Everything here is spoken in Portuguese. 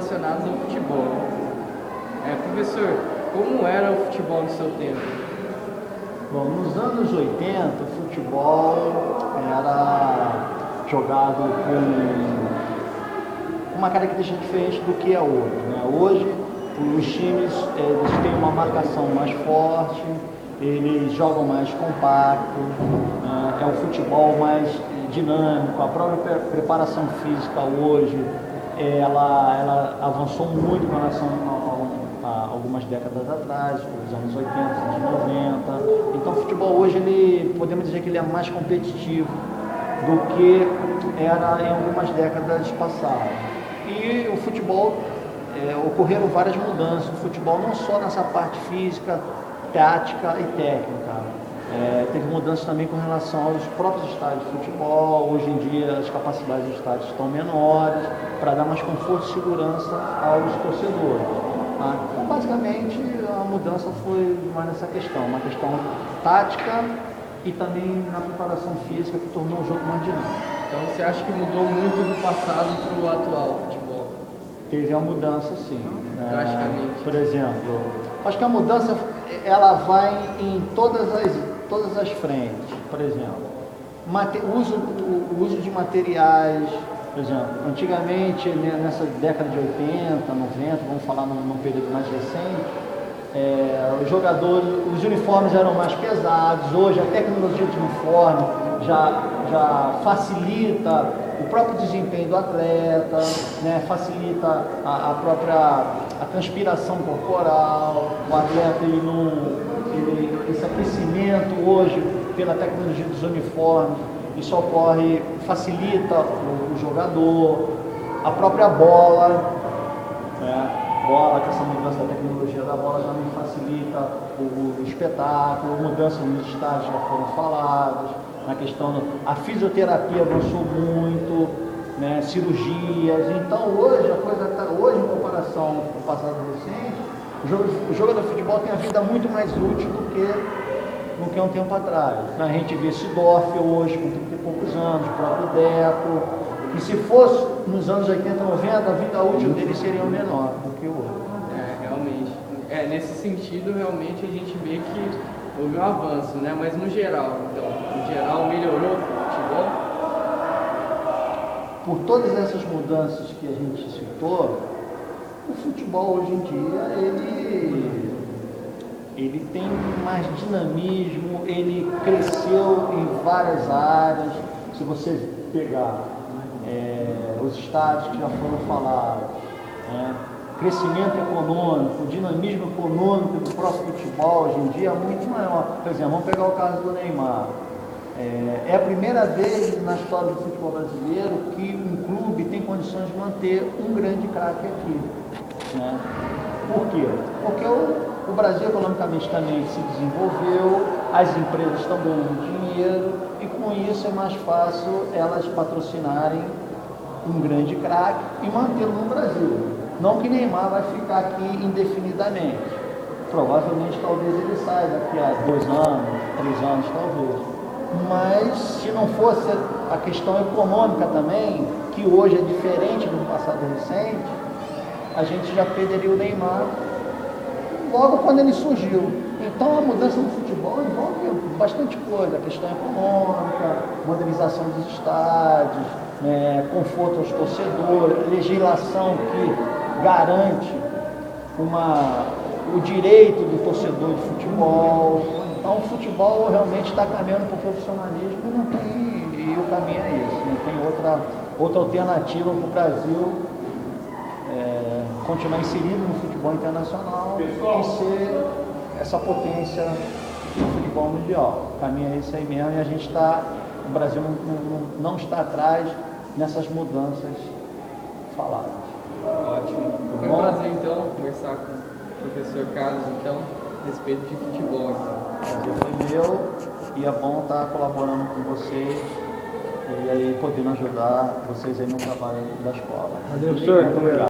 relacionados ao futebol. Professor, como era o futebol no seu tempo? Bom, nos anos 80, o futebol era jogado com uma característica diferente do que é hoje, né? Hoje, os times eles têm uma marcação mais forte, eles jogam mais compacto, é um futebol mais dinâmico. A própria preparação física hoje, ela avançou muito em relação a algumas décadas atrás, os anos 80, anos 90. Então o futebol hoje, podemos dizer que ele é mais competitivo do que era em algumas décadas passadas. E o futebol, ocorreram várias mudanças no futebol, não só nessa parte física, tática e técnica. Teve mudanças também com relação aos próprios estádios de futebol. Hoje em dia as capacidades dos estádios estão menores, para dar mais conforto e segurança aos torcedores. Tá? Então, basicamente, a mudança foi mais nessa questão, uma questão tática e também na preparação física, que tornou o jogo mais dinâmico. Então você acha que mudou muito do passado para o atual futebol? Teve a mudança, sim. Drasticamente. Por exemplo, acho que a mudança ela vai em todas as frentes. Por exemplo, o uso de materiais. Por exemplo, antigamente, nessa década de 80, 90, vamos falar num período mais recente, os uniformes eram mais pesados. Hoje a tecnologia de uniforme já facilita o próprio desempenho do atleta, né? Facilita a própria transpiração corporal. O atleta, esse aquecimento hoje, pela tecnologia dos uniformes, isso ocorre, facilita o jogador, a própria bola, né? Com essa mudança da tecnologia da bola também facilita o espetáculo. Mudanças nos estádios já foram faladas, na questão a fisioterapia avançou muito, né? Cirurgias. Então hoje, hoje em comparação com o passado recente, o jogador de futebol tem a vida muito mais útil do que um tempo atrás. A gente vê Sidorf hoje com 30 e poucos anos, o próprio Deco. E se fosse nos anos 80, 90, a vida útil dele seria menor do que hoje. Realmente. Nesse sentido, realmente, a gente vê que houve um avanço, né? Mas no geral, melhorou o futebol? Por todas essas mudanças que a gente citou, o futebol hoje em dia, ele tem mais dinamismo, ele cresceu em várias áreas. Se você pegar os estádios que já foram falados, crescimento econômico, dinamismo econômico do próprio futebol hoje em dia é muito maior. Por exemplo, vamos pegar o caso do Neymar. É a primeira vez na história do futebol brasileiro que um clube tem condições de manter um grande craque aqui, né? Por quê? Porque o Brasil economicamente também se desenvolveu, as empresas estão ganhando dinheiro e com isso é mais fácil elas patrocinarem um grande craque e mantê-lo no Brasil. Não que Neymar vai ficar aqui indefinidamente. Provavelmente talvez ele saia daqui a 2 anos, 3 anos talvez. Mas se não fosse a questão econômica também, que hoje é diferente do passado recente, a gente já perderia o Neymar logo quando ele surgiu. Então a mudança no futebol envolve bastante coisa, a questão econômica, modernização dos estádios, conforto aos torcedores, legislação que garante o direito do torcedor de futebol. Então o futebol realmente está caminhando para o profissionalismo e o caminho é esse. Não tem outra alternativa para o Brasil continuar inserido no futebol internacional e ser essa potência do futebol mundial. O caminho é esse aí mesmo e o Brasil não está atrás nessas mudanças faladas. Ótimo. Foi um prazer então conversar com o professor Carlos a respeito de futebol. O prazer foi meu e é bom estar colaborando com vocês e aí podendo ajudar vocês aí no trabalho da escola. Valeu, professor. Muito obrigado.